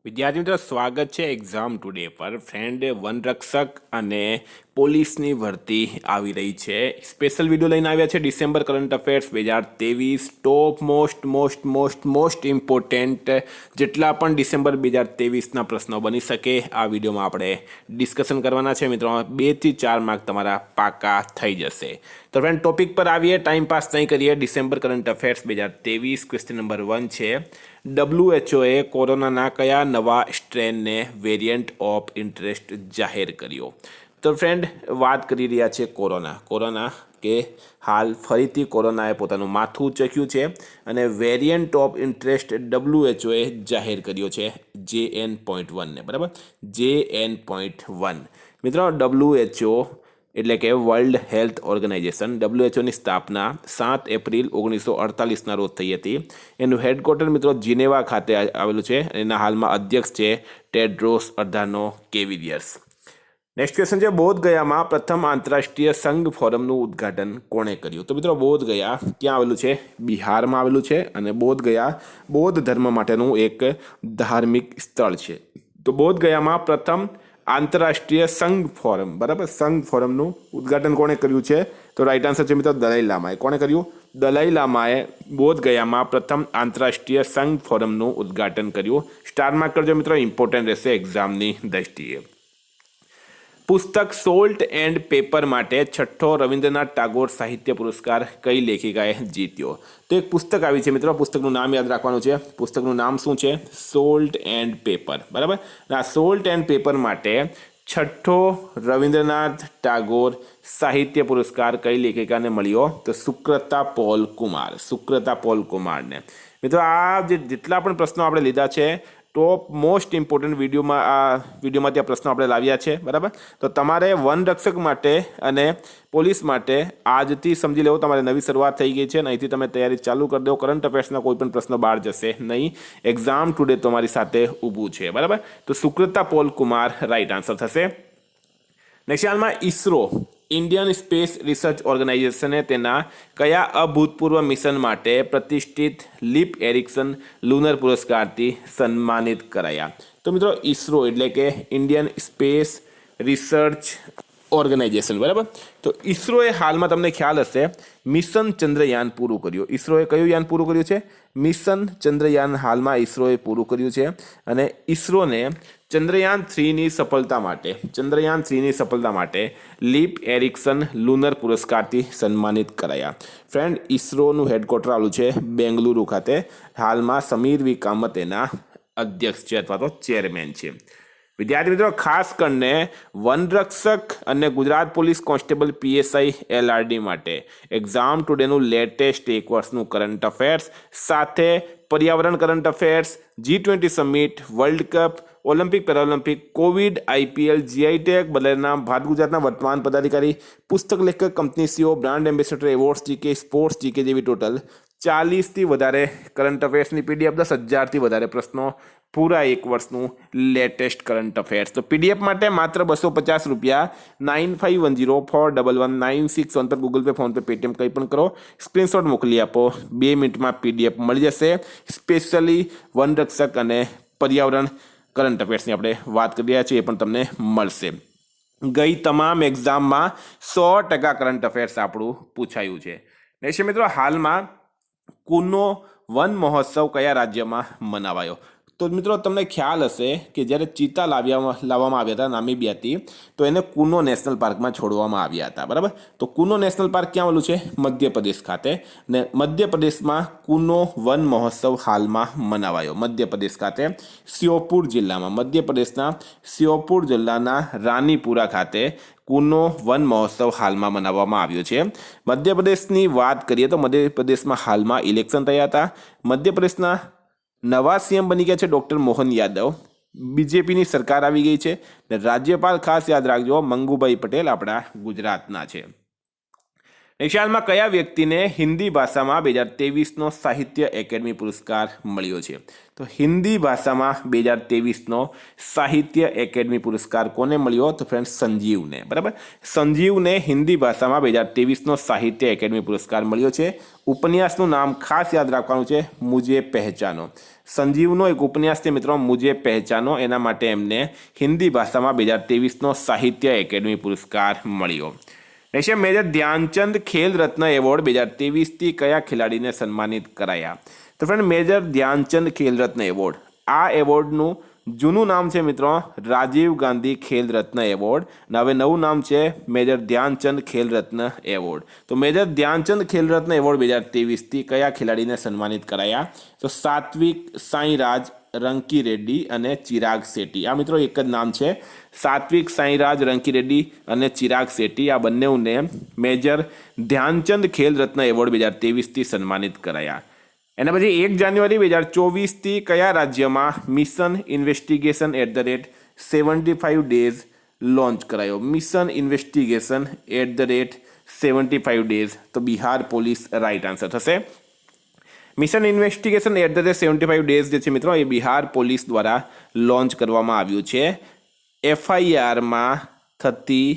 વિદ્યાર્થી મિત્રો સ્વાગત છે એક્ઝામ ટુડે પર ફ્રેન્ડ વનરક્ષક અને પોલીસની ભરતી આવી રહી છે સ્પેશિયલ વિડીયો લઈને આવ્યા છે December current affairs 2023 top most important જેટલા પણ ડિસેમ્બર 2023ના પ્રશ્નો બની શકે આ વિડીયોમાં આપણે ડિસ્કશન કરવાના છે મિત્રો 2 થી 4 માર્ક તમારા પાકા થઈ જશે તો ફ્રેન્ડ ટોપિક પર આવીએ ટાઈમ પાસ નહીં કરીએ December current affairs 2023 question number 1 છે WHOએ કોરોનાના કયા નવા સ્ટ્રેનને વેરિયન્ટ ઓફ ઇન્ટરેસ્ટ જાહેર કર્યો તો ફ્રેન્ડ વાત કરી રહ્યા છે કોરોના કે હાલ ફરીથી કોરોનાએ પોતાનું માથું ચક્યું છે અને વેરિયન્ટ ઓફ ઇન્ટરેસ્ટ WHOએ જાહેર કર્યો છે JN.1 ને બરાબર JN.1 મિત્રો WHO એટલે કે વર્લ્ડ હેલ્થ ઓર્ગેનાઇઝેશન WHOની સ્થાપના 7 એપ્રિલ 1948ના રોજ થઈ હતી એનું હેડક્વાર્ટર મિત્રો જીનેવા ખાતે આવેલું છે અને એના હાલમાં અધ્યક્ષ છે ટેડ્રોસ અધાનો કેવિલિયર્સ નેક્સ્ટ ક્વેશ્ચન છે બોધગયામાં પ્રથમ આંતરરાષ્ટ્રીય સંઘ ફોરમનું ઉદ્ઘાટન કોણે કર્યું તો મિત્રો બોધગયા ક્યાં આવેલું છે બિહારમાં આવેલું છે અને બોધગયા બૌદ્ધ ધર્મ માટેનું એક ધાર્મિક સ્થળ છે તો બોધગયામાં પ્રથમ આંતરરાષ્ટ્રીય સંઘ ફોરમ બરાબર સંઘ ફોરમનું ઉદ્ઘાટન કોણે કર્યું છે તો રાઈટ આન્સર છે મિત્રો દલાઈ લામાએ કોણે કર્યું દલાઈ લામાએ બોધગયામાં પ્રથમ આંતરરાષ્ટ્રીય સંઘ ફોરમનું ઉદ્ઘાટન કર્યું સ્ટાર માર્ક કરજો મિત્રો ઇમ્પોર્ટન્ટ રહેશે એક્ઝામની દ્રષ્ટિએ પુસ્તક સોલ્ટ એન્ડ પેપર માટે 6ઠ્ઠો રવિન્દ્રનાથ ટાગોર સાહિત્ય પુરસ્કાર કઈ લેખિકાએ જીત્યો તો એક પુસ્તક આવી છે મિત્રો પુસ્તકનું નામ યાદ રાખવાનું છે પુસ્તકનું નામ શું છે સોલ્ટ એન્ડ પેપર બરાબર આ સોલ્ટ એન્ડ પેપર માટે 6ઠ્ઠો રવિન્દ્રનાથ ટાગોર સાહિત્ય પુરસ્કાર કઈ લેખિકાને મળ્યો તો સુક્રતા પોલ કુમારને મિત્રો આ જેટલા પણ પ્રશ્નો આપણે લીધા છે ટોપ મોસ્ટ ઇમ્પોર્ટન્ટ વિડીયોમાંથી આ પ્રશ્નો આપણે લાવ્યા છે બરાબર તો તમારે વનરક્ષક માટે અને પોલીસ માટે આજથી સમજી લેવો તમારે નવી શરૂઆત થઈ ગઈ છે અને અહીંથી તમે તૈયારી ચાલુ કરી દો કરંટ અફેર્સના કોઈ પણ પ્રશ્નો બહાર જશે નહીં એક્ઝામ ટુડે તમારી સાથે ઊભું છે બરાબર તો સુક્રતા પોલ કુમાર રાઈટ આન્સર થશે નેક્સ્ટ હાલમાં ઇસરો ઇન્ડિયન સ્પેસ રિસર્ચ ઓર્ગેનાઇઝેશને તેના કયા અભૂતપૂર્વ મિશન માટે પ્રતિષ્ઠિત લીપ એરિક્સન લુનર પુરસ્કારથી સન્માનિત કરાયા તો મિત્રો ઇસરો એટલે કે ઇન્ડિયન સ્પેસ રિસર્ચ ઓર્ગેનાઇઝેશન બરાબર તો ઇસરોએ હાલમાં તમને ખ્યાલ હશે મિશન ચંદ્રયાન પૂરું કર્યું ઇસરોએ કયું યાન પૂરું કર્યું છે મિશન ચંદ્રયાન હાલમાં ઇસરોએ પૂરું કર્યું છે અને ઇસરોને ચંદ્રયાન 3ની સફળતા માટે લીપ એરિક્સન લુનર પુરસ્કારથી સન્માનિત કરાયા ફ્રેન્ડ ઇસરોનું હેડક્વાર્ટર આવેલું છે બેંગલુરુ ખાતે હાલમાં સમીર વી કામત એના અધ્યક્ષ છે અથવા તો ચેરમેન છે વિદ્યાર્થી મિત્રો ખાસ કરીને વનરક્ષક અને Gujarat police constable PSI LRD માટે એક્ઝામ ટુડેનું લેટેસ્ટ એક વર્ષનું કરંટ અફેર્સ સાથે પર્યાવરણ current affairs G20 summit world cup Olympic Paralympic Covid IPL GI tag બદલેના ભારત ગુજરાતના વર્તમાન પદાધિકારી પુસ્તક લેખક company CEO brand ambassador awards GK sports GK જેવી ટોટલ 40થી વધારે કરંટ અફેર્સની PDF 10,000થી વધારે પ્રશ્નો પૂરા એક વર્ષનું લેટેસ્ટ કરંટ અફેર્સ તો PDF માટે માત્ર 250 રૂપિયા 9510411961 પર Google pay phone pay Paytm કંઈ પણ કરો સ્ક્રીનશોટ મોકલી આપો 2 મિનિટમાં PDF મળી જશે સ્પેશિયલી વનરક્ષક અને પર્યાવરણ કરંટ અફેર્સની આપણે વાત કરી રહ્યા છીએ એ પણ તમને મળશે ગઈ તમામ એક્ઝામમાં 100% કરંટ અફેર્સ આપણું પૂછાયું છે નેક્સ્ટ મિત્રો હાલમાં કુનો વન મહોત્સવ કયા રાજ્યમાં મનાવાયો તો મિત્રો તમને ખ્યાલ હશે કે જ્યારે ચીતા લાવવામાં આવ્યા હતા નામીબિયાથી તો એને કુનો નેશનલ પાર્કમાં છોડવામાં આવ્યા હતા બરાબર તો કુનો નેશનલ પાર્ક ક્યાં આવેલું છે મધ્યપ્રદેશ ખાતે ને મધ્યપ્રદેશમાં કુનો વન મહોત્સવ હાલમાં મનાવાયો મધ્યપ્રદેશ ખાતે મધ્યપ્રદેશના શ્યોપુર જિલ્લાના રાનીપુરા ખાતે કુનો વન મહોત્સવ હાલમાં મનાવવામાં આવ્યો છે મધ્યપ્રદેશની વાત કરીએ તો મધ્યપ્રદેશમાં હાલમાં ઇલેક્શન થયા હતા મધ્યપ્રદેશના નવા CM બની ગયા છે ડૉક્ટર મોહન યાદવ BJPની સરકાર આવી ગઈ છે ને રાજ્યપાલ ખાસ યાદ રાખજો મંગુભાઈ પટેલ આપણા ગુજરાતના છે નેક્સ્ટ હાલમાં કયા વ્યક્તિને હિન્દી ભાષામાં 2023નો સાહિત્ય એકેડમી પુરસ્કાર મળ્યો છે તો હિન્દી ભાષામાં 2023નો સાહિત્ય એકેડમી પુરસ્કાર કોને મળ્યો તો ફ્રેન્ડ સંજીવને બરાબર સંજીવને હિન્દી ભાષામાં 2023નો સાહિત્ય એકેડમી પુરસ્કાર મળ્યો છે ઉપન્યાસનું નામ ખાસ યાદ રાખવાનું છે મુજે પહેચાનો સંજીવનો એક ઉપન્યાસ છે મિત્રો મુझे પહેચાનો, એના માટે એમને હિન્દી ભાષામાં 2023નો સાહિત્ય એકેડમી પુરસ્કાર મળ્યો. રહેશે મેજર ધ્યાનચંદ ખેલ રત્ન એવોર્ડ 2023થી કયા ખેલાડીને સન્માનિત કરાયા? તો friend major Dhyan Chand Khel Ratna award, આ એવોર્ડનું જૂનું નામ છે મિત્રો રાજીવ ગાંધી ખેલ રત્ન એવોર્ડ, અને હવે નવું નામ છે મેજર ધ્યાનચંદ ખેલ રત્ન એવોર્ડ. તો મેજર ધ્યાનચંદ ખેલ રત્ન એવોર્ડ 2023થી કયા ખેલાડીને સન્માનિત કરાયા? તો સાત્વિક સાંઈરાજ રંકી રેડ્ડી અને ચિરાગ શેટ્ટી. આ મિત્રો એક જ નામ છે, સાત્વિક સાંઈરાજ રંકી રેડ્ડી અને ચિરાગ શેટ્ટી. આ બંનેને મેજર ધ્યાનચંદ ખેલ રત્ન એવોર્ડ 2023થી સન્માનિત કરાયા. એના પછી 1 જાન્યુઆરી 2024થી કયા રાજ્યમાં મિશન ઇન્વેસ્ટિગેશન @75 ડેઝ લોન્ચ કરાયો? Mission investigation @75 days. તો બિહાર પોલીસ રાઈટ આન્સર થશે. મિશન ઇન્વેસ્ટિગેશન @75 ડેઝ જે છે મિત્રો એ બિહાર પોલીસ દ્વારા લોન્ચ કરવામાં આવ્યું છે. એફઆઈઆરમાં થતી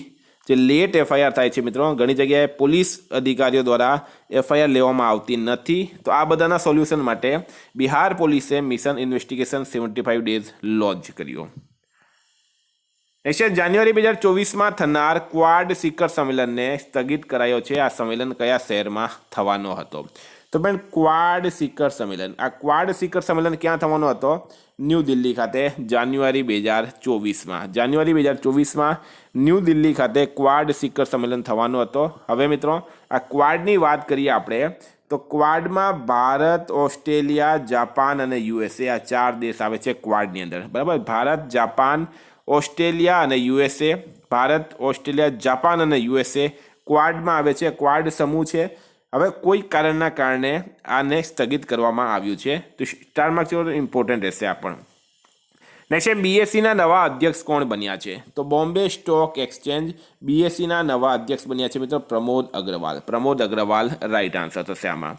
જે લેટ એફઆઈઆર થાય છે મિત્રો, ઘણી જગ્યાએ પોલીસ અધિકારીઓ દ્વારા એફઆઈઆર લેવામાં આવતી નથી. તો આ બધાના સોલ્યુશન માટે બિહાર પોલીસે મિશન ઇન્વેસ્ટિગેશન 75 ડેઝ લોન્ચ કર્યું. જાન્યુઆરી 2024માં થનાર ક્વાડ શિખર સંમેલનને સ્થગિત કરાયો છે. આ સંમેલન કયા શહેરમાં થવાનો હતો? તો બેન ક્વાડ શિખર સંમેલન, આ ક્વાડ શિખર સંમેલન ક્યાં થવાનો હતો? ન્યૂ દિલ્હી ખાતે જાન્યુઆરી 2024માં. જાન્યુઆરી 2024માં ન્યૂ દિલ્હી ખાતે ક્વાડ શિખર સંમેલન થવાનો હતો. હવે મિત્રો આ ક્વાડની વાત કરીએ આપણે તો ક્વાડમાં ભારત, ઓસ્ટ્રેલિયા, જાપાન અને યુએસએ આ 4 દેશ આવે છે ક્વાડની અંદર. બરાબર, ભારત, જાપાન, ઓસ્ટ્રેલિયા અને યુએસએ. ભારત, ઓસ્ટ્રેલિયા, જાપાન અને યુએસએ ક્વાડમાં આવે છે, ક્વાડ સમૂહ છે. હવે કોઈ કારણના કારણે આને સ્થગિત કરવામાં આવ્યું છે. તો સ્ટાર માર્ક ઇમ્પોર્ટન્ટ રહેશે આ પણ. નેક્સ્ટ બીએસસીના નવા અધ્યક્ષ કોણ બન્યા છે? તો બોમ્બે સ્ટોક એક્સચેન્જ બીએસસીના નવા અધ્યક્ષ બન્યા છે મિત્રો પ્રમોદ અગ્રવાલ. પ્રમોદ અગ્રવાલ રાઈટ આન્સર થશે આમાં.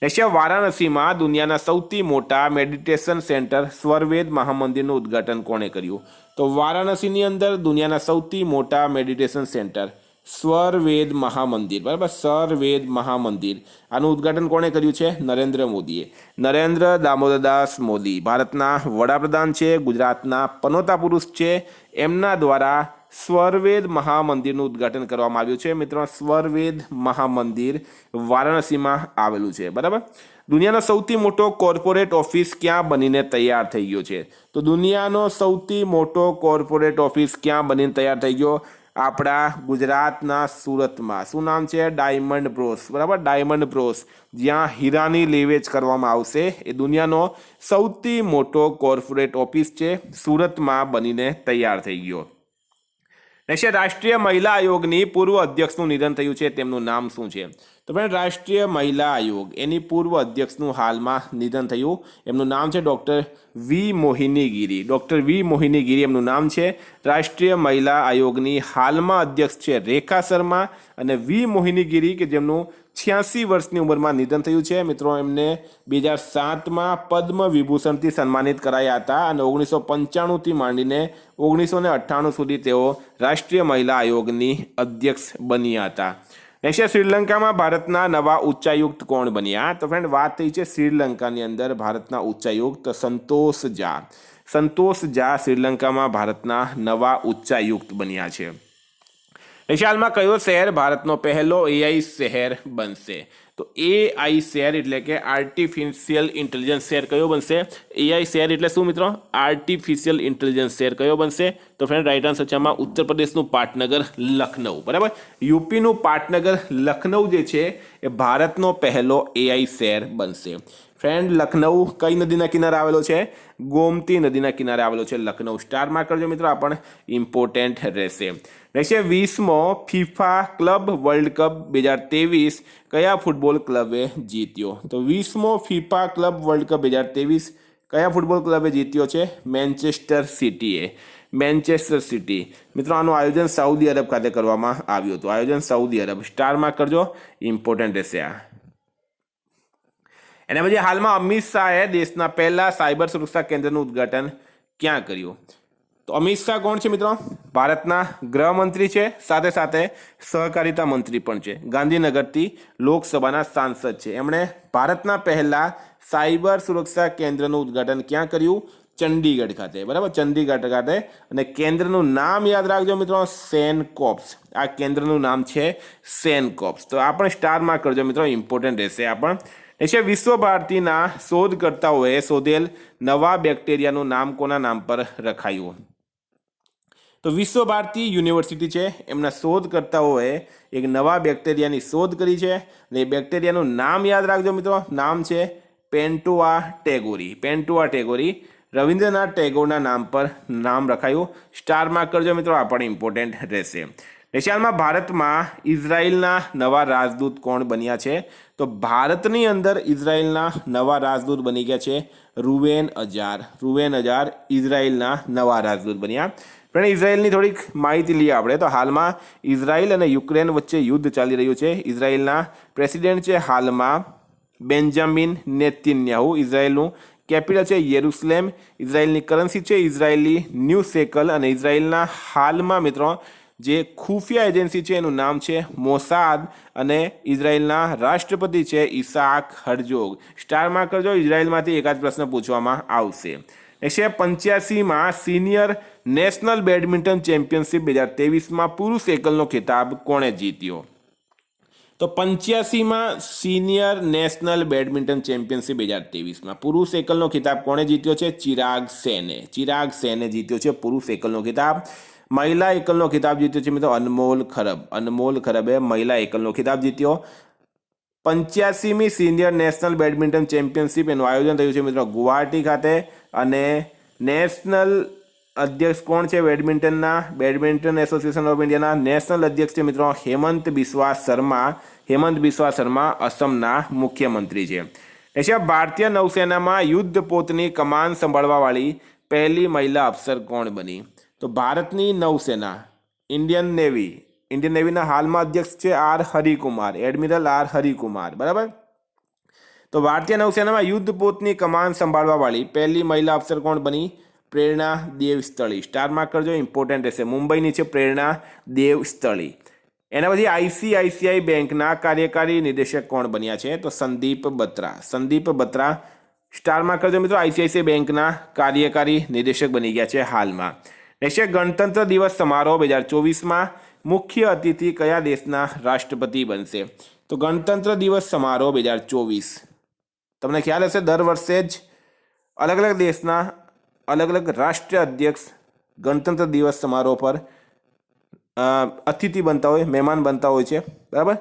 નેક્સ્ટ વારાણસીમાં દુનિયાના સૌથી મોટા મેડિટેશન સેન્ટર સ્વરવેદ મહામંદિરનું ઉદ્ઘાટન કોણે કર્યું? તો વારાણસીની અંદર દુનિયાના સૌથી મોટા મેડિટેશન સેન્ટર સ્વરવેદ મહામંદિર, બરાબર, સ્વરવેદ મહામંદિર, આનું ઉદ્ઘાટન કોણે કર્યું છે? નરેન્દ્ર મોદીએ. નરેન્દ્ર દામોદરદાસ મોદી ભારતના વડાપ્રધાન છે, ગુજરાતના પનોતા પુરુષ છે, એમના દ્વારા સ્વરવેદ મહામંદિરનું ઉદ્ઘાટન કરવામાં આવ્યું છે. મિત્રો સ્વરવેદ મહામંદિર વારાણસીમાં આવેલું છે. બરાબર. દુનિયાનો સૌથી મોટો કોર્પોરેટ ઓફિસ ક્યાં બનીને તૈયાર થઈ ગયો છે? તો દુનિયાનો સૌથી મોટો કોર્પોરેટ ઓફિસ ક્યાં બનીને તૈયાર થઈ ગયો? આપણા ગુજરાતના સુરતમાં. શું નામ છે? ડાયમંડ બ્રોસ. બરાબર, ડાયમંડ બ્રોસ, જ્યાં હીરાની લેવેચ કરવામાં આવશે. એ દુનિયાનો સૌથી મોટો કોર્પોરેટ ઓફિસ છે, સુરતમાં બનીને તૈયાર થઈ ગયો. નેક્સ્ટ રાષ્ટ્રીય મહિલા આયોગની પૂર્વ અધ્યક્ષનું નિધન થયું છે, તેમનું નામ શું છે? તો ફ્રેન્ડ રાષ્ટ્રીય મહિલા આયોગ એની પૂર્વ અધ્યક્ષનું હાલમાં નિધન થયું. એમનું નામ છે ડૉક્ટર વી મોહિની ગિરી. ડૉક્ટર વી મોહિની ગિરી એમનું નામ છે. રાષ્ટ્રીય મહિલા આયોગની હાલમાં અધ્યક્ષ છે રેખા શર્મા અને વી મોહિની ગિરી કે જેમનું 86 વર્ષની ઉંમરમાં નિધન થયું છે. મિત્રો એમને 2007માં પદ્મ વિભૂષણથી સન્માનિત કરાયા હતા અને 1995થી માંડીને 1998 સુધી તેઓ રાષ્ટ્રીય મહિલા આયોગની અધ્યક્ષ બન્યા હતા. નેક્સ્ટ શ્રીલંકામાં ભારતના નવા ઉચ્ચાયુક્ત કોણ બન્યા? તો ફ્રેન્ડ વાત થઈ છે શ્રીલંકાની અંદર ભારતના ઉચ્ચાયુક્ત સંતોષ ઝા. સંતોષ ઝા શ્રીલંકામાં ભારતના નવા ઉચ્ચાયુક્ત બન્યા છે. હાલમાં કયો શહેર ભારતનો પહેલો એઆઈ શહેર બનશે? તો એઆઈ શહેર એટલે કે આર્ટિફિશિયલ ઇન્ટેલિજન્સ શહેર કયો બનશે? એઆઈ શહેર એટલે શું મિત્રો? આર્ટિફિશિયલ ઇન્ટેલિજન્સ શહેર કયો બનશે? તો ફ્રેન્ડ રાઈટ આન્સર છે આમાં ઉત્તર પ્રદેશનું પાટનગર લખનઉ. બરાબર, યુપીનું પાટનગર લખનઉ જે છે એ ભારતનો પહેલો એઆઈ શહેર બનશે. ફ્રેન્ડ લખનઉ કઈ નદીના કિનારે આવેલો છે? ગોમતી નદીના કિનારે આવેલો છે લખનઉ. સ્ટાર માર્ક કરજો મિત્રો, આ પણ ઇમ્પોર્ટન્ટ રહેશે. નેક્સ્ટ 20મો ફિફા ક્લબ વર્લ્ડ કપ 2023 કયા ફૂટબોલ ક્લબે જીત્યો? તો 20મો ફિફા ક્લબ વર્લ્ડ કપ 2023 કયા ફૂટબોલ ક્લબે જીત્યો છે? મેન્ચેસ્ટર સિટીએ. Manchester City. મિત્રો આનું આયોજન સાઉદી અરબ ખાતે કરવામાં આવ્યું હતું. આયોજન સાઉદી અરબ. સ્ટાર માર્ક કરજો, ઇમ્પોર્ટન્ટ રહેશે આ. એના પછી હાલમાં અમિત શાહે દેશના પહેલા સાયબર સુરક્ષા કેન્દ્રનું ઉદ્ઘાટન ક્યાં કર્યું? તો અમિત શાહ કોણ છે મિત્રો? ભારતના ગૃહમંત્રી છે, સાથે સાથે સહકારિતા મંત્રી પણ છે, ગાંધીનગરથી લોકસભાના સાંસદ છે. એમણે ભારતના પહેલા સાયબર સુરક્ષા કેન્દ્રનું ઉદ્ઘાટન ક્યાં કર્યું? ચંડીગઢ ખાતે, બરાબર, ચંડીગઢ ખાતે. અને કેન્દ્રનું નામ યાદ રાખજો મિત્રો, સેનકોપ્સ. આ કેન્દ્રનું નામ છે સેનકોપ્સ. તો આ પણ સ્ટારમાં કરજો મિત્રો, ઇમ્પોર્ટન્ટ રહેશે આ પણ. છે વિશ્વ ભારતીના શોધકર્તાઓએ શોધેલ નવા બેક્ટેરિયાનું નામ કોના નામ પર રખાયું? તો વિશ્વ ભારતી યુનિવર્સિટી છે, એમના શોધકર્તાઓએ એક નવા બેક્ટેરિયાની શોધ કરી છે. અને એ બેક્ટેરિયાનું નામ યાદ રાખજો મિત્રો, નામ છે પેન્ટોઆ ટેગોરી. પેન્ટોઆ ટેગોરી રવિન્દ્રનાથ ટેગોરના નામ પર નામ રખાયું. સ્ટાર માર્ક કરજો મિત્રો, આ પણ ઇમ્પોર્ટન્ટ રહેશે. હાલમાં ભારતમાં ઇઝરાયલના નવા રાજદૂત કોણ બન્યા છે? તો ભારતની અંદર ઇઝરાયલના નવા રાજદૂત બની ગયા છે રૂવેન અજાર. રૂવેન અજાર ઇઝરાયલના નવા રાજદૂત બન્યા. પણ ઇઝરાયલની થોડીક માહિતી લઈએ આપણે. તો હાલમાં ઇઝરાયલ અને યુક્રેન વચ્ચે યુદ્ધ ચાલી રહ્યું છે. ઇઝરાયલના પ્રેસિડેન્ટ છે હાલમાં બેન્જામિન નેતન્યાહુ. ઇઝરાયલનું કેપિટલ છે યેરુસલેમ. ઇઝરાયલની કરન્સી છે ઇઝરાયલી ન્યૂ શેકલ. અને ઇઝરાયલના હાલમાં મિત્રો જે ખુફિયા એજન્સી છે એનું નામ છે મોસાદ. અને ઇઝરાયલના રાષ્ટ્રપતિ છે ઇસાક હર્જોગ. સ્ટારમાં કરજો, ઇઝરાયલમાંથી એકાદ પ્રશ્ન પૂછવામાં આવશે. 185માં સિનિયર નેશનલ બેડમિન્ટન ચેમ્પિયનશિપ 2023માં પુરુષ એકલનો ખિતાબ કોણે જીત્યો? તો 85માં સિનિયર નેશનલ બેડમિન્ટન ચેમ્પિયનશિપ 2023માં પુરુષ એકલનો ખિતાબ કોણે જીત્યો છે? ચિરાગ સેને. ચિરાગ સેને જીત્યો છે પુરુષ એકલનો ખિતાબ. મહિલા એકલનો ખિતાબ જીત્યો છે મિત્રો અનમોલ ખરબ. અનમોલ ખરબે મહિલા એકલનો ખિતાબ જીત્યો. 85મી સિનિયર નેશનલ બેડમિન્ટન ચેમ્પિયનશિપ એનું આયોજન થયું છે મિત્રો ગુવાહાટી ખાતે. અને નેશનલ અધ્યક્ષ કોણ છે બેડમિન્ટનના? બેડમિન્ટન એસોસિએશન ઓફ ઇન્ડિયાના નેશનલ અધ્યક્ષ છે મિત્રો હેમંત બિસ્વા શર્મા. હેમંત બિસ્વા શર્મા અસમના મુખ્યમંત્રી છે. એટલે ભારતીય નૌસેનામાં યુદ્ધપોતની કમાન સંભાળવાવાળી પહેલી મહિલા અફસર કોણ બની? તો ભારતની નૌસેના ઇન્ડિયન નેવીના હાલમાં અધ્યક્ષ છે આર હરિકુમાર. એડમિરલ આર હરિકુમાર, બરાબર. તો ભારતીય નૌસેનામાં યુદ્ધપોતની કમાન સંભાળવાવાળી પહેલી મહિલા અફસર કોણ બની? પ્રેરણા દેવસ્થળી. સ્ટાર માર્ક કરજો, ઇમ્પોર્ટન્ટ રહેશે. મુંબઈની છે પ્રેરણા દેવસ્થળી. એના પછી આઈસીઆઈસીઆઈ બેંકના કાર્યકારી નિદેશક કોણ બન્યા છે? તો સંદીપ બત્રા. સંદીપ બત્રા સ્ટાર માર્ક કરજો મિત્રો, આઈસીઆઈસીઆઈ બેંકના કાર્યકારી નિદેશક બની ગયા છે હાલમાં. નેક્સ્ટ ગણતંત્ર દિવસ સમારોહ 2024માં મુખ્ય અતિથિ કયા દેશના રાષ્ટ્રપતિ બનશે? તો ગણતંત્ર દિવસ સમારોહ 2024 તમને ખ્યાલ હશે દર વર્ષે જ અલગ અલગ દેશના અલગ અલગ રાષ્ટ્રીય અધ્યક્ષ ગણતંત્ર દિવસ સમારોહ પર અતિથિ બનતા હોય, મહેમાન બનતા હોય છે, બરાબર.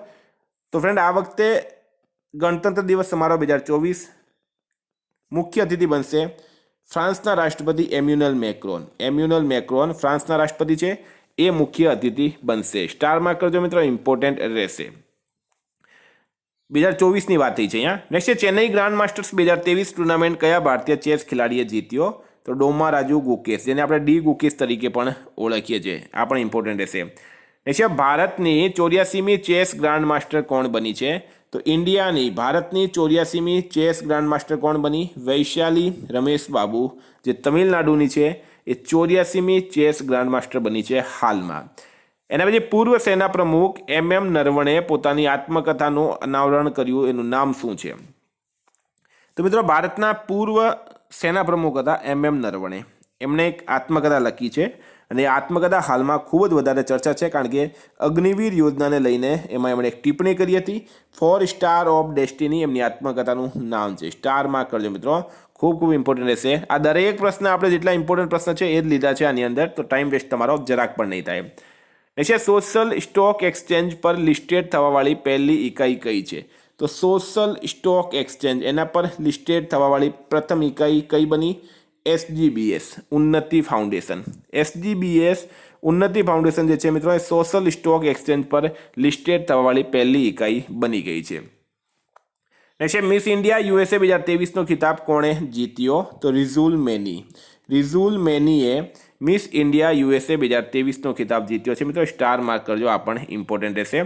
તો ફ્રેન્ડ આ વખતે ગણતંત્ર દિવસ સમારોહ 2024 મુખ્ય અતિથિ બનશે ફ્રાન્સના રાષ્ટ્રપતિ એમ્યુનલ મેક્રોન. એમ્યુનલ મેક્રોન ફ્રાન્સના રાષ્ટ્રપતિ છે, એ મુખ્ય અતિથિ બનશે. સ્ટાર માર્ક કરજો મિત્રો, ઇમ્પોર્ટન્ટ રહેશે. 2024ની વાત થઈ છે અહીંયા. Next Chennai grand masters 2023 tournament કયા ભારતીય ચેસ ખેલાડીએ જીત્યો? તો ડોમા રાજુ ગુકેશ, જેને આપણે ડી ગુકેશ તરીકે પણ ઓળખીએ છીએ. આ પણ ઇમ્પોર્ટન્ટ રહેશે. નેક્સ્ટ ભારતની 84મી ચેસ ગ્રાન્ડ માસ્ટર કોણ બની છે? તો ઇન્ડિયાની ભારતની 84મી ચેસ ગ્રાન્ડ માસ્ટર કોણ બની? વૈશાલી રમેશ બાબુ, જે તમિલનાડુની છે, એ 84મી ચેસ ગ્રાન્ડ માસ્ટર બની છે હાલમાં. એના પછી પૂર્વ સેના પ્રમુખ MM નરવણે પોતાની આત્મકથાનું અનાવરણ કર્યું, એનું નામ શું છે? તો મિત્રો ભારતના પૂર્વ સેના પ્રમુખ હતા MM નરવણે. એમણે એક આત્મકથા લખી છે અને એ આત્મકથા હાલમાં ખૂબ જ વધારે ચર્ચા છે, કારણ કે અગ્નિવીર યોજનાને લઈને એમાં એમણે એક ટિપ્પણી કરી હતી. 4 સ્ટાર ઓફ ડેસ્ટિની એમની આત્મકથાનું નામ છે. સ્ટાર માર્ક કરજો મિત્રો, ખૂબ ખૂબ ઇમ્પોર્ટન્ટ રહેશે. આ દરેક પ્રશ્ન આપણે જેટલા ઇમ્પોર્ટન્ટ પ્રશ્ન છે એ જ લીધા છે આની અંદર, તો ટાઈમ વેસ્ટ તમારો જરાક પણ નહીં થાય. એટલે સોશિયલ સ્ટોક એક્સચેન્જ પર લિસ્ટેડ થવાવાળી પહેલી ઇકાઈ કઈ છે? તો સોશિયલ સ્ટોક એક્સચેન્જ એના પર લિસ્ટેડ થવાવાળી પ્રથમ ઇકાઈ કઈ બની? SGBS ઉન્નતિ ફાઉન્ડેશન. SGBS ઉન્નતિ ફાઉન્ડેશન જે છે મિત્રો એ સોશિયલ સ્ટોક એક્સચેન્જ પર લિસ્ટેડ થવાવાળી પહેલી ઇકાઈ બની ગઈ છે. નેક્સ્ટ મિસ ઇન્ડિયા USA 2023નો ખિતાબ કોણે જીત્યો? તો રિઝુલ મેની. રિઝુલ મેનીએ મિસ ઇન્ડિયા USA 2023નો ખિતાબ જીત્યો છે મિત્રો. સ્ટાર માર્ક કરજો, આ પણ ઇમ્પોર્ટન્ટ રહેશે.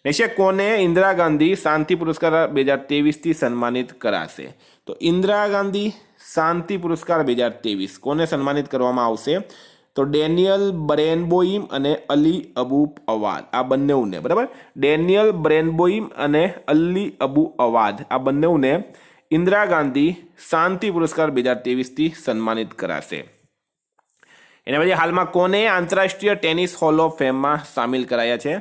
નેક્સ્ટ કોને ઇન્દિરા ગાંધી શાંતિ પુરસ્કાર 2023થી સન્માનિત કરાશે? તો ઇન્દિરા ગાંધી શાંતિ પુરસ્કાર 2023 કોને સન્માનિત કરવામાં આવશે? તો ડેનિયલ બ્રેનબોઇમ અને અલી અબુ અવાદ આ બંનેને, બરાબર, ડેનિયલ બ્રેનબોઇમ અને અલી અબુ અવાદ આ બંનેને ઇન્દિરા ગાંધી શાંતિ પુરસ્કાર 2023થી સન્માનિત કરાશે. એના પછી હાલમાં કોને આંતરરાષ્ટ્રીય ટેનિસ હોલ ઓફ ફેમમાં સામેલ કરાયા છે?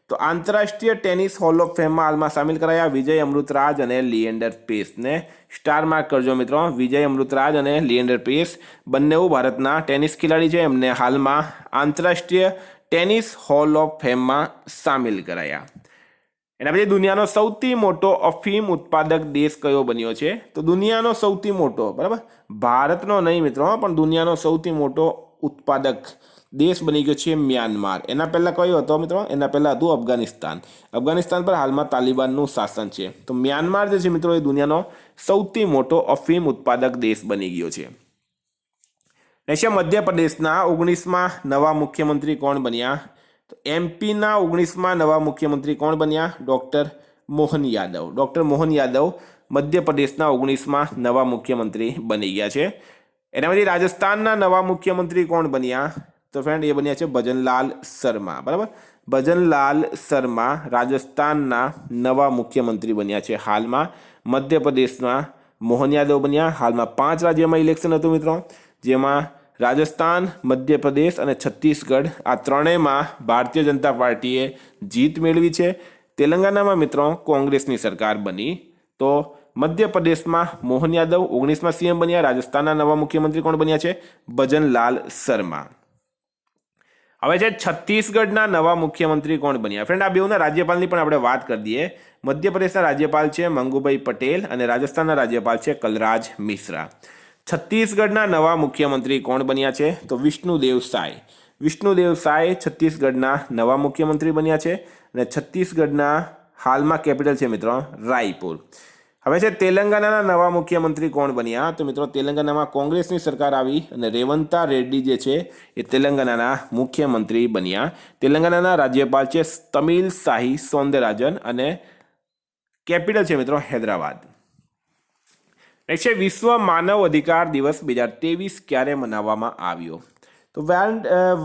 તો આંતરરાષ્ટ્રીય ટેનિસ હોલ ઓફ ફેમમાં હાલમાં સામેલ કરાયા વિજય અમૃતરાજ અને લિએન્ડર પેસને. સ્ટાર માર્ક કરજો મિત્રો, વિજય અમૃતરાજ અને લિએન્ડર પેસ બંને ભારતના ટેનિસ ખેલાડી છે. એમને હાલમાં આંતરરાષ્ટ્રીય ટેનિસ હોલ ઓફ ફેમમાં સામેલ કરાયા. એના પછી દુનિયાનો સૌથી મોટો અફીમ ઉત્પાદક દેશ કયો બન્યો છે? તો દુનિયાનો સૌથી મોટો, બરાબર, ભારતનો નહીં મિત્રો, પણ દુનિયાનો સૌથી મોટો ઉત્પાદક દેશ બની ગયો છે મ્યાનમાર. એના પહેલાં કયો હતો મિત્રો? એના પહેલાં હતું અફઘાનિસ્તાન. અફઘાનિસ્તાન પર હાલમાં તાલિબાનનું શાસન છે. તો મ્યાનમાર જે છે મિત્રો એ દુનિયાનો સૌથી મોટો અફીમ ઉત્પાદક દેશ બની ગયો છે. નેક્સ્ટ મધ્યપ્રદેશના 19મા નવા મુખ્યમંત્રી કોણ બન્યા? તો એમપીના 19મા નવા મુખ્યમંત્રી કોણ બન્યા? ડૉક્ટર મોહન યાદવ. ડૉક્ટર મોહન યાદવ મધ્યપ્રદેશના 19મા નવા મુખ્યમંત્રી બની ગયા છે. એના પછી રાજસ્થાનના નવા મુખ્યમંત્રી કોણ બન્યા? તો ફ્રેન્ડ એ બન્યા છે ભજનલાલ શર્મા, બરાબર, ભજનલાલ શર્મા રાજસ્થાનના નવા મુખ્યમંત્રી બન્યા છે. હાલમાં મધ્યપ્રદેશમાં મોહન યાદવ બન્યા. હાલમાં 5 રાજ્યમાં ઇલેક્શન હતું મિત્રો, જેમાં રાજસ્થાન, મધ્યપ્રદેશ અને છત્તીસગઢ આ ત્રણેયમાં ભારતીય જનતા પાર્ટીએ જીત મેળવી છે. તેલંગાનામાં મિત્રો કોંગ્રેસની સરકાર બની. તો મધ્યપ્રદેશમાં મોહન યાદવ 19મા સીએમ બન્યા. રાજસ્થાનના નવા મુખ્યમંત્રી કોણ બન્યા છે? ભજનલાલ શર્મા. હવે છે છત્તીસગઢના નવા મુખ્યમંત્રી કોણ બન્યા? ફ્રેન્ડ આ બેઉના રાજ્યપાલની પણ આપણે વાત કરી દઈએ. મધ્યપ્રદેશના રાજ્યપાલ છે મંગુભાઈ પટેલ અને રાજસ્થાનના રાજ્યપાલ છે કલરાજ મિશ્રા. છત્તીસગઢના નવા મુખ્યમંત્રી કોણ બન્યા છે? તો વિષ્ણુદેવ સાય. વિષ્ણુદેવ સાય છત્તીસગઢના નવા મુખ્યમંત્રી બન્યા છે અને છત્તીસગઢના હાલમાં કેપિટલ છે મિત્રો રાયપુર. હવે છે તેલંગાનાના નવા મુખ્યમંત્રી કોણ બન્યા? તો મિત્રો તેલંગાનામાં કોંગ્રેસની સરકાર આવી અને રેવંતા રેડ્ડી જે છે એ તેલંગાનાના મુખ્યમંત્રી બન્યા. તેલંગાનાના રાજ્યપાલ છે તમિલ સાહી સૌંદરરાજન અને કેપિટલ છે મિત્રો હૈદરાબાદ. નેક્સ્ટ છે વિશ્વ માનવ અધિકાર દિવસ 2023 ક્યારે મનાવવામાં આવ્યો? તો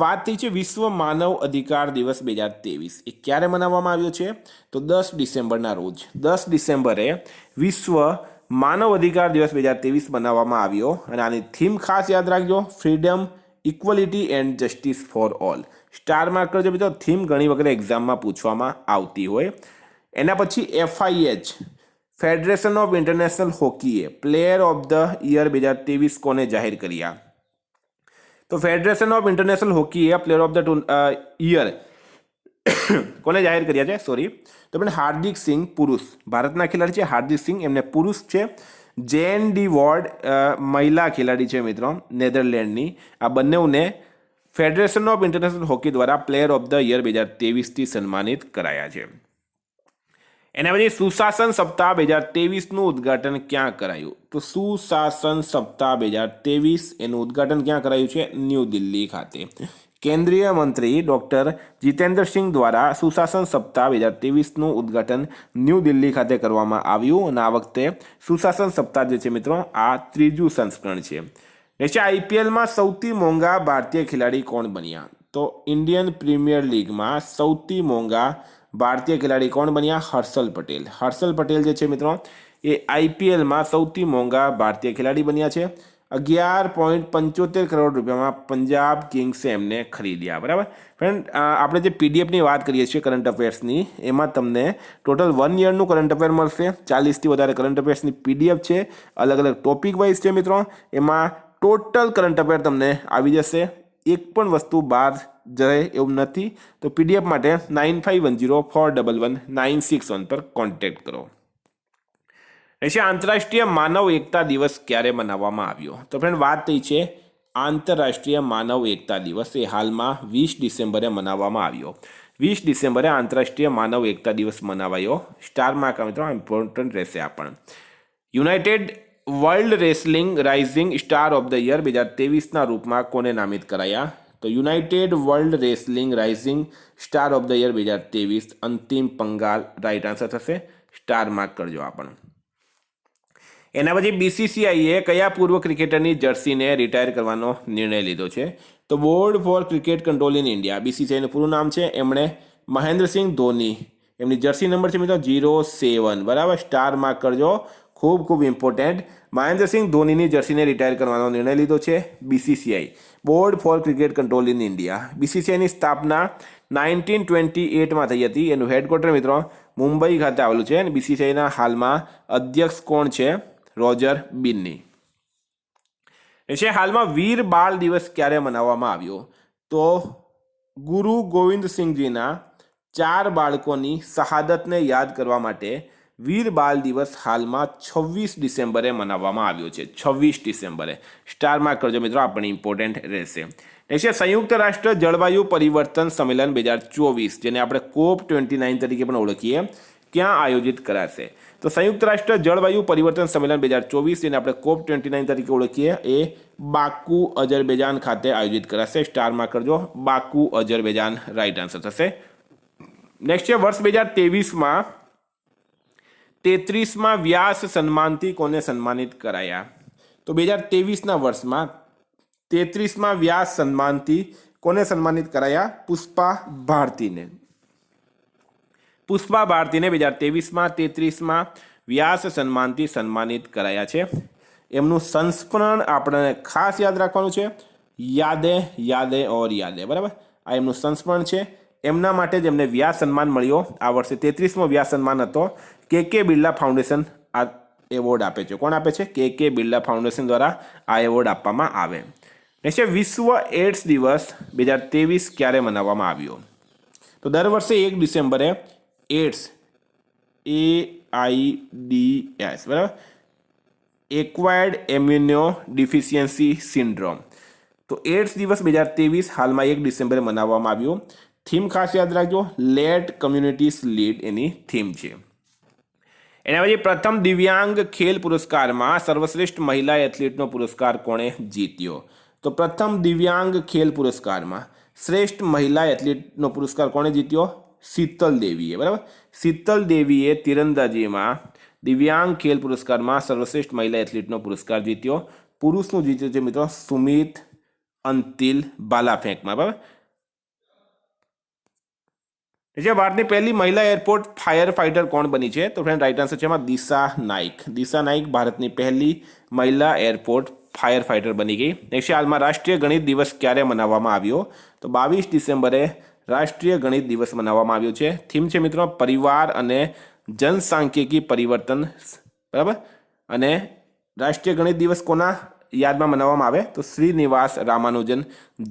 વાત થઈ છે વિશ્વ માનવ અધિકાર દિવસ 2023 એ ક્યારે મનાવવામાં આવ્યો છે? તો 10 ડિસેમ્બરના રોજ, 10 ડિસેમ્બરે વિશ્વ માનવ અધિકાર દિવસ 2023 મનાવવામાં આવ્યો. અને આની થીમ ખાસ યાદ રાખજો, freedom, equality and justice for all. Star mark કરજો મિત્રો, થીમ ઘણી વખત એક્ઝામમાં પૂછવામાં આવતી હોય. એના પછી FIH ફેડરેશન ઓફ ઇન્ટરનેશનલ હોકીએ પ્લેયર ઓફ ધ યર 2023 કોને જાહેર કર્યા? તો ફેડરેશન ઓફ ઇન્ટરનેશનલ હોકીએ પ્લેયર ઓફ ધ યર કોને જાહેર કર્યા છે? સોરી, તો પણ હાર્દિક સિંહ પુરુષ, ભારતના ખેલાડી છે હાર્દિક સિંહ, એમને પુરુષ છે. જેન ડી વોર્ડ મહિલા ખેલાડી છે મિત્રો નેધરલેન્ડની. આ બંનેને ફેડરેશન ઓફ ઇન્ટરનેશનલ હોકી દ્વારા પ્લેયર ઓફ ધ યર 2023થી સન્માનિત કરાયા છે. એના પછી સુશાસન સપ્તાહ 2023નું ઉદ્ઘાટન ક્યાં કરાયું? તો સુશાસન સપ્તાહ 2023 એનું ઉદ્ઘાટન ક્યાં કરાયું છે? ન્યૂ દિલ્હી ખાતે. કેન્દ્રીય મંત્રી ડૉક્ટર જીતેન્દ્રસિંહ દ્વારા સુશાસન સપ્તાહ 2023નું ઉદ્ઘાટન ન્યૂ દિલ્હી ખાતે કરવામાં આવ્યું. અને આ વખતે સુશાસન સપ્તાહ જે છે મિત્રો આ 3જું સંસ્કરણ છે. નેક્સ્ટ IPLમાં સૌથી મોંઘા ભારતીય ખેલાડી કોણ બન્યા? તો ઇન્ડિયન પ્રીમિયર લીગમાં સૌથી મોંઘા ભારતીય ખેલાડી કોણ બન્યા? હર્ષલ પટેલ. હર્ષલ પટેલ જે છે મિત્રો એ IPLમાં સૌથી મોંઘા ભારતીય ખેલાડી બન્યા છે. 11.75 કરોડ રૂપિયામાં પંજાબ કિંગ્સે એમને ખરીદ્યા. બરાબર ફ્રેન્ડ, આપણે જે PDFની વાત કરીએ છીએ કરંટ અફેર્સની, એમાં તમને ટોટલ 1 યરનું કરંટ અફેર મળશે. 40થી વધારે કરંટ અફેર્સની PDF છે, અલગ અલગ ટોપિક વાઇઝ છે મિત્રો. એમાં ટોટલ કરંટ અફેર તમને આવી જશે, એક પણ વસ્તુ બહાર જાય એવું નથી. તો PDF માટે 9510411961 પર કોન્ટેક્ટ કરો. પછી આંતરરાષ્ટ્રીય માનવ એકતા દિવસ ક્યારે મનાવવામાં આવ્યો? તો ફ્રેન્ડ વાત થઈ છે આંતરરાષ્ટ્રીય માનવ એકતા દિવસ એ હાલમાં 20 ડિસેમ્બરે મનાવવામાં આવ્યો. 20 ડિસેમ્બરે આંતરરાષ્ટ્રીય માનવ એકતા દિવસ મનાવાયો. સ્ટાર માર્ક મિત્રો ઇમ્પોર્ટન્ટ રહેશે આ પણ. United World Wrestling rising star of the year 2023ના રૂપમાં કોને નામિત કરાયા? તો United World Wrestling rising star of the year 2023 Antim Panghal right answer થશે. સ્ટાર માર્ક કરજો આ પણ. એના પછી BCCIએ કયા પૂર્વ ક્રિકેટરની જર્સીને રિટાયર કરવાનો નિર્ણય લીધો છે? તો board for cricket control in India, BCCIનું પૂરું નામ છે. એમણે મહેન્દ્રસિંહ ધોની, એમની જર્સી નંબર છે મિત્રો 07, બરાબર, સ્ટાર માર્ક કરજો, ખૂબ ખૂબ ઇમ્પોર્ટન્ટ. મહેન્દ્રસિંહ ધોનીની જર્સીને રિટાયર કરવાનો નિર્ણય લીધો છે BCCI, board for cricket control in India. BCCIની સ્થાપના 1928માં થઈ હતી. એનું હેડક્વાર્ટર મિત્રો મુંબઈ ખાતે આવેલું છે. અને BCCIના હાલમાં અધ્યક્ષ કોણ છે? રોજર બિન્ની છે. હાલમાં વીર બાળ દિવસ ક્યારે મનાવવામાં આવ્યો? તો ગુરુ ગોવિંદસિંહજીના 4 બાળકોની શહાદતને યાદ કરવા માટે વીર બાળ દિવસ હાલમાં 26 ડિસેમ્બરે મનાવવામાં આવ્યો છે. 26 ડિસેમ્બરે સ્ટાર માર્ક કરજો મિત્રો, આપણે ઇમ્પોર્ટન્ટ રહેશે. છે સંયુક્ત રાષ્ટ્ર જળવાયુ પરિવર્તન સંમેલન 2024, જેને આપણે COP29 તરીકે પણ ઓળખીએ, ક્યાં આયોજિત કરાશે? તો સંયુક્ત રાષ્ટ્ર જળવાયુ પરિવર્તન સંમેલન 2024, જેને આપણે COP29 તરીકે ઓળખીએ, એ બાકુ અઝરબૈજાન ખાતે આયોજિત કરાશે. સ્ટાર માર્ક કરજો, બાકુ અઝરબૈજાન રાઈટ આન્સર થશે. નેક્સ્ટ છે વર્ષ 2023માં 33માં વ્યાસ સન્માનથી કોને સન્માનિત કરાયા? તો 2023ના વર્ષમાં 33માં વ્યાસ સન્માનથી કોને સન્માનિત કરાયા? પુષ્પા ભારતીને. પુષ્પા ભારતીને 2023માં 33માં વ્યાસ સન્માનથી સન્માનિત કરાયા છે. એમનું સંસ્મરણ આપણને ખાસ યાદ રાખવાનું છે, યાદે યાદે ઓર યાદે, બરાબર. આ એમનું સંસ્મરણ છે. એમના માટે જ એમને વ્યાસ સન્માન મળ્યો. આ વર્ષે 33મો વ્યાસ સન્માન હતો. કે બિરલા ફાઉન્ડેશન આ એવોર્ડ આપે છે. કોણ આપે છે? કે બિરલા ફાઉન્ડેશન દ્વારા આ એવોર્ડ આપવામાં આવે. નેક્સ્ટ છે વિશ્વ એડ્સ દિવસ 2023 ક્યારે મનાવવામાં આવ્યો? તો દર વર્ષે 1 ડિસેમ્બરે એડ્સ, AIDS, બરાબર, એક્વાયર્ડ ઇમ્યુનો ડિફિશિયન્સી સિન્ડ્રોમ. તો એડ્સ દિવસ 2023 હાલમાં 1 ડિસેમ્બરે મનાવવામાં આવ્યો. થીમ ખાસ યાદ રાખજો, લેટ કમ્યુનિટીઝ લીડ એની થીમ છે. એના પછી પ્રથમ દિવ્યાંગ ખેલ પુરસ્કારમાં સર્વશ્રેષ્ઠ મહિલા એથ્લીટનો પુરસ્કાર કોણે જીત્યો? તો પ્રથમ દિવ્યાંગ ખેલ પુરસ્કારમાં શ્રેષ્ઠ મહિલા એથ્લીટનો પુરસ્કાર કોણે જીત્યો? શીતલ દેવીએ, બરાબર. શીતલ દેવીએ તીરંદાજીમાં દિવ્યાંગ ખેલ પુરસ્કારમાં સર્વશ્રેષ્ઠ મહિલા એથ્લીટનો પુરસ્કાર જીત્યો. પુરુષનું જીત્યું છે મિત્રો સુમિત અંતિલ ભાલા ફેંકમાં, બરાબર. જે ભારતની પહેલી મહિલા એરપોર્ટ ફાયર ફાઇટર કોણ બની છે? તો ફ્રેન્ડ રાઈટ આન્સર છે એમાં દિશા નાઇક. દિશા નાઇક ભારતની પહેલી મહિલા એરપોર્ટ ફાયર ફાઇટર બની ગઈ. નેક્સ્ટ હાલમાં રાષ્ટ્રીય ગણિત દિવસ ક્યારે મનાવવામાં આવ્યો? તો 22 ડિસેમ્બરે રાષ્ટ્રીય ગણિત દિવસ મનાવવામાં આવ્યો છે. થીમ છે મિત્રો પરિવાર અને જનસાંખ્યિકી પરિવર્તન, બરાબર. અને રાષ્ટ્રીય ગણિત દિવસ કોના યાદમાં મનાવવામાં આવે? તો શ્રીનિવાસ રામાનુજન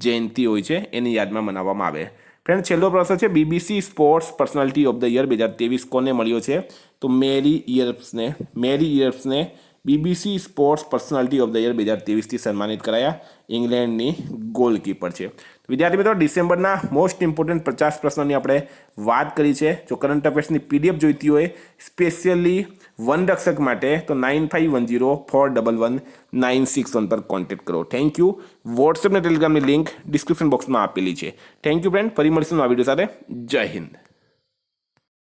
જયંતિ હોય છે, એની યાદમાં મનાવવામાં આવે. ફ્રેન્ડ છેલ્લો પ્રશ્ન છે BBC sports personality of the year 2023 કોને મળ્યો છે? તો મેરી ઇયર્પ્સને BBC sports personality of the year 2023થી સન્માનિત કરાયા. ઇંગ્લેન્ડની ગોલકીપર છે. વિદ્યાર્થી મિત્રો, ડિસેમ્બરના મોસ્ટ ઇમ્પોર્ટન્ટ 50 પ્રશ્નોની આપણે વાત કરી છે. જો કરંટ અફેર્સની PDF જોઈતી હોય સ્પેશિયલી વનરક્ષક માટે તો 9510411961 પર કોન્ટેક્ટ કરો. Thank you. વોટ્સએપ અને ટેલિગ્રામની લિંક ડિસ્ક્રિપ્શન બોક્સમાં આપેલી છે. Thank you friend. ફરી મળીશું આ વિડીયો સાથે. જય હિન્દ.